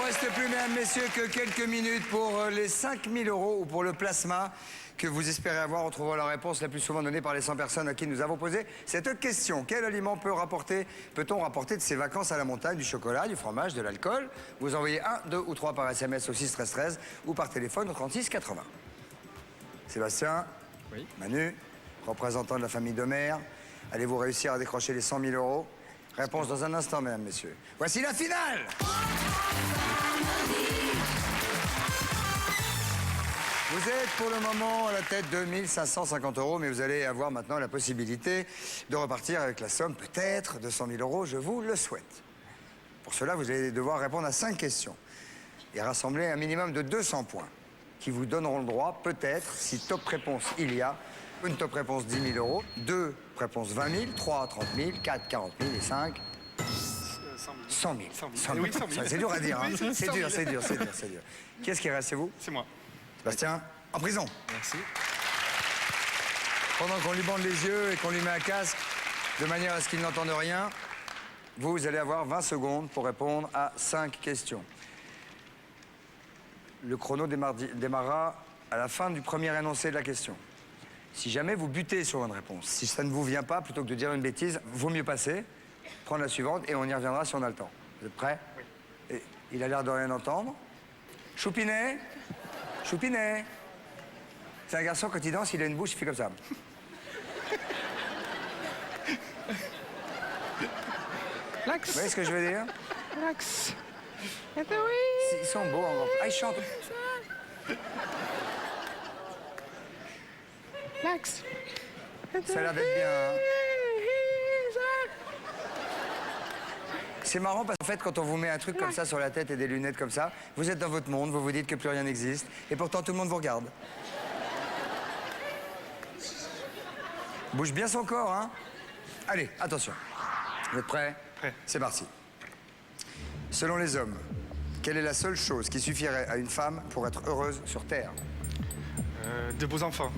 reste plus, mesdames, messieurs, que quelques minutes pour les 5 000 € ou pour le plasma que vous espérez avoir en trouvant la réponse la plus souvent donnée par les 100 personnes à qui nous avons posé cette question. Quel aliment peut-on rapporter de ses vacances à la montagne? Du chocolat, du fromage, de l'alcool? Vous envoyez 1, 2 ou 3 par SMS au 6 13 13 ou par téléphone au 36 80. Sébastien, oui. Manu, représentant de la famille de mère, allez-vous réussir à décrocher les 100 000 €? Réponse dans un instant, mesdames, messieurs. Voici la finale! Vous êtes pour le moment à la tête de 1 550 €, mais vous allez avoir maintenant la possibilité de repartir avec la somme peut-être de 100 000 €, je vous le souhaite. Pour cela, vous allez devoir répondre à 5 questions et rassembler un minimum de 200 points qui vous donneront le droit, peut-être, si top réponse il y a, une top réponse 10 000 €, 2 réponses 20 000, 3 30 000, 4 40 000 et 5 100 000. 100 000. Oui, 100 000. C'est dur à dire, hein. Oui, C'est dur, c'est dur, c'est dur, c'est dur. Qui est-ce qui reste, c'est vous? C'est moi. Bastien, en prison. Merci. Pendant qu'on lui bande les yeux et qu'on lui met un casque, de manière à ce qu'il n'entende rien, vous allez avoir 20 secondes pour répondre à 5 questions. Le chrono démarrera à la fin du premier énoncé de la question. Si jamais vous butez sur une réponse, si ça ne vous vient pas, plutôt que de dire une bêtise, vaut mieux passer, prendre la suivante et on y reviendra si on a le temps. Vous êtes prêts? Oui. Et il a l'air de rien entendre. Choupinet? Choupinet? C'est un garçon, quand il danse, il a une bouche, il fait comme ça. L'axe. Vous voyez ce que je veux dire? L'axe. Ils sont beaux, en Ah, ils chantent. L'axe. Ça a l'air d'être bien, hein. C'est marrant parce qu'en fait, quand on vous met un truc comme ça sur la tête et des lunettes comme ça, vous êtes dans votre monde, vous vous dites que plus rien n'existe, et pourtant tout le monde vous regarde. Bouge bien son corps, hein. Allez, attention. Vous êtes prêts? Prêt. C'est parti. Selon les hommes, quelle est la seule chose qui suffirait à une femme pour être heureuse sur Terre? De beaux enfants.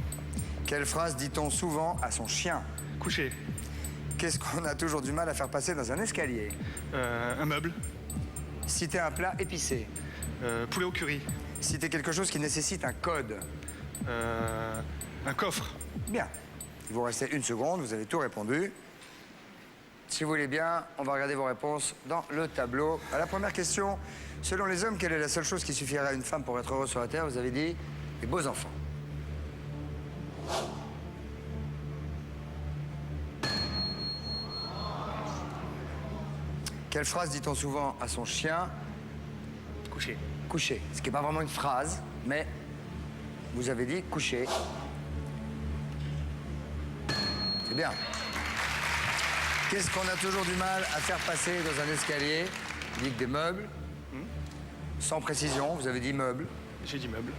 Quelle phrase dit-on souvent à son chien? Couché. Qu'est-ce qu'on a toujours du mal à faire passer dans un escalier? Un meuble. Citer un plat épicé. Poulet au curry. Citer quelque chose qui nécessite un code. Un coffre. Bien. Il vous restait 1 seconde, vous avez tout répondu. Si vous voulez bien, on va regarder vos réponses dans le tableau. À la première question, selon les hommes, quelle est la seule chose qui suffirait à une femme pour être heureuse sur la Terre? Vous avez dit les beaux enfants. Quelle phrase dit-on souvent à son chien? Couché. Coucher. Ce qui n'est pas vraiment une phrase, mais vous avez dit coucher. C'est bien. Qu'est-ce qu'on a toujours du mal à faire passer dans un escalier? Il dit que des meubles. Sans précision, vous avez dit meubles. J'ai dit meuble.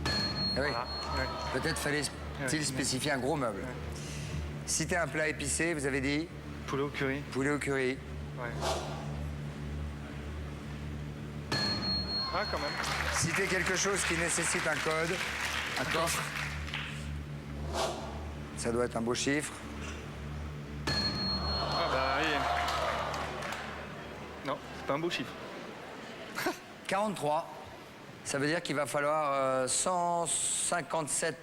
Eh oui. Voilà. Ouais. Peut-être fallait-il spécifier un gros meuble. Ouais. Citer un plat épicé, vous avez dit Poulet au curry. poulet au curry. Ouais. Ah, quand même. Citer quelque chose qui nécessite un code, un coffre. Ça doit être un beau chiffre. Ah, bah, oui. Non, c'est pas un beau chiffre. 43. Ça veut dire qu'il va falloir 157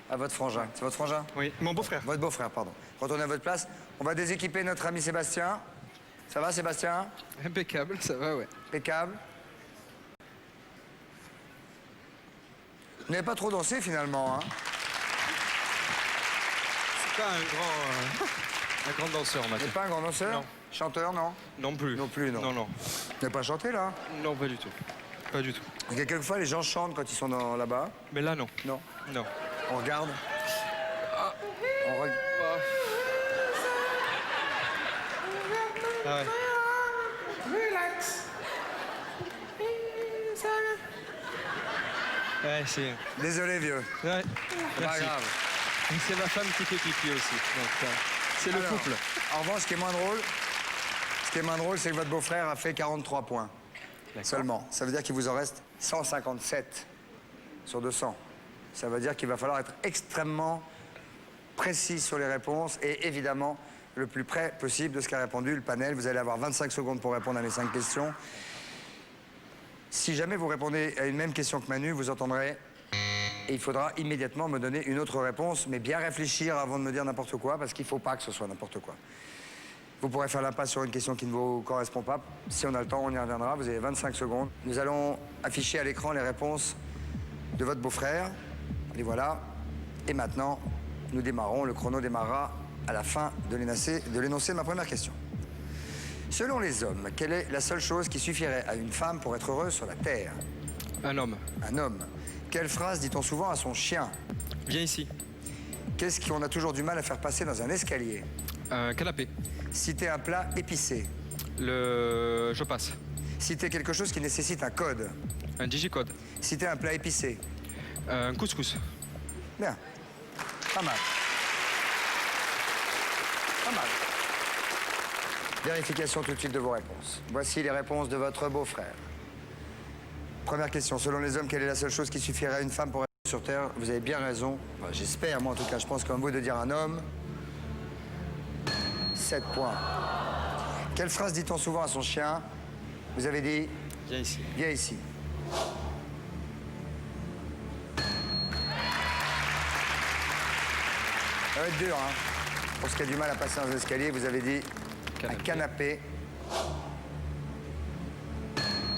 à votre frangin. C'est votre frangin? Oui, mon beau-frère. Votre beau-frère, pardon. Retournez à votre place. On va déséquiper notre ami Sébastien. Ça va, Sébastien? Impeccable, ça va, ouais. Impeccable. Vous n'avez pas trop dansé, finalement, hein? C'est pas un grand danseur, Vous Mathieu. n'êtes pas un grand danseur? Non. Chanteur, non? Non plus. Non plus, non. Non, non. Vous n'avez pas chanté, là? Non, pas du tout. Pas du tout. Parce que quelquefois, les gens chantent quand ils sont là-bas. Mais là, non. Non. Non. On regarde. On regarde. Ah ouais. Ouais, c'est... Désolé, vieux. Ouais. C'est pas Merci. grave. Et c'est ma femme qui fait pipi aussi. Donc, c'est le Alors, couple. En revanche, ce qui est moins drôle, c'est que votre beau-frère a fait 43 points. Seulement. Ça veut dire qu'il vous en reste 157 sur 200. Ça veut dire qu'il va falloir être extrêmement précis sur les réponses et évidemment le plus près possible de ce qu'a répondu le panel. Vous allez avoir 25 secondes pour répondre à mes 5 questions. Si jamais vous répondez à une même question que Manu, vous entendrez... Et il faudra immédiatement me donner une autre réponse, mais bien réfléchir avant de me dire n'importe quoi, parce qu'il ne faut pas que ce soit n'importe quoi. Vous pourrez faire l'impasse sur une question qui ne vous correspond pas. Si on a le temps, on y reviendra. Vous avez 25 secondes. Nous allons afficher à l'écran les réponses de votre beau-frère. Les voilà. Et maintenant, nous démarrons. Le chrono démarrera à la fin de l'énoncé de ma première question. Selon les hommes, quelle est la seule chose qui suffirait à une femme pour être heureuse sur la Terre? Un homme. Un homme. Quelle phrase dit-on souvent à son chien? Viens ici. Qu'est-ce qu'on a toujours du mal à faire passer dans un escalier? Un canapé. Citer un plat épicé. Je passe. Citer quelque chose qui nécessite un code. Un digicode. Citer un plat épicé. Un couscous. Bien. Pas mal. Pas mal. Vérification tout de suite de vos réponses. Voici les réponses de votre beau-frère. Première question. Selon les hommes, quelle est la seule chose qui suffirait à une femme pour être sur Terre? Vous avez bien raison. Enfin, j'espère, moi en tout cas, je pense comme vous de dire un homme. 7 points. Quelle phrase dit-on souvent à son chien? Vous avez dit? Viens ici. Viens ici. Ça va être dur, hein? Pour ce qui a du mal à passer dans les escaliers, vous avez dit un canapé.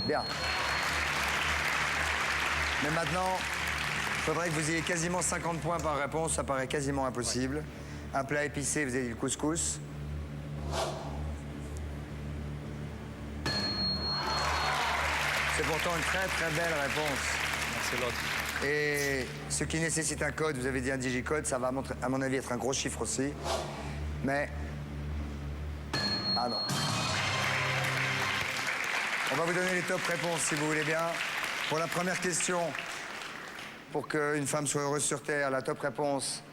Bien. Mais maintenant, il faudrait que vous ayez quasiment 50 points par réponse. Ça paraît quasiment impossible. Un plat épicé, vous avez dit le couscous. C'est pourtant une très très belle réponse. C'est l'autre. Et ce qui nécessite un code, vous avez dit un digicode, ça va à mon avis être un gros chiffre aussi. Mais... Ah non. On va vous donner les top réponses si vous voulez bien. Pour la première question, pour qu'une femme soit heureuse sur Terre, la top réponse,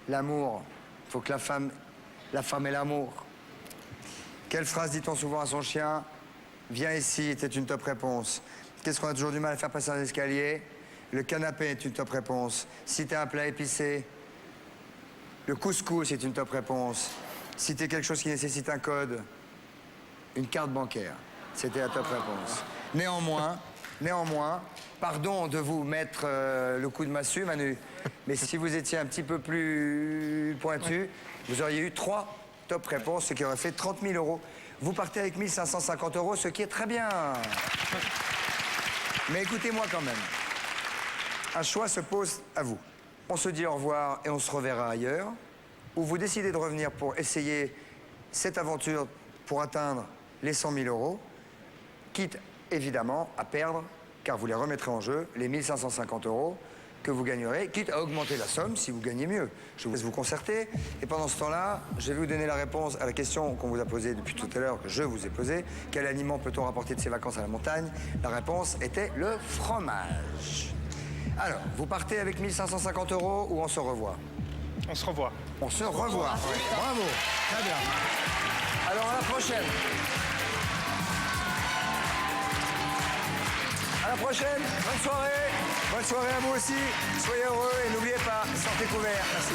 l'amour. Il faut que la femme ait l'amour. Quelle phrase dit-on souvent à son chien? Viens ici était une top réponse. Qu'est-ce qu'on a toujours du mal à faire passer dans l'escalier? Le canapé est une top réponse. Citer un plat épicé. Le couscous est une top réponse. Citer quelque chose qui nécessite un code. Une carte bancaire. C'était la top réponse. Néanmoins, pardon de vous mettre le coup de massue, Manu, mais si vous étiez un petit peu plus pointu, vous auriez eu 3 top réponses, ce qui aurait fait 30 000 €. Vous partez avec 1 550 €, ce qui est très bien. Mais écoutez-moi quand même. Un choix se pose à vous. On se dit au revoir et on se reverra ailleurs, ou vous décidez de revenir pour essayer cette aventure pour atteindre les 100 000 €, quitte évidemment à perdre, car vous les remettrez en jeu, les 1 550 € que vous gagnerez, quitte à augmenter la somme si vous gagnez mieux. Je vous laisse vous concerter, et pendant ce temps-là, je vais vous donner la réponse à la question qu'on vous a posée depuis tout à l'heure, que je vous ai posée. Quel aliment peut-on rapporter de ses vacances à la montagne? La réponse était le fromage. Alors, vous partez avec 1 550 € ou on se revoit? On se revoit. On se revoit. Oui. Bravo. Très bien. Alors, à la prochaine. À la prochaine. Bonne soirée. Bonne soirée à vous aussi. Soyez heureux et n'oubliez pas, sortez couverts. Merci.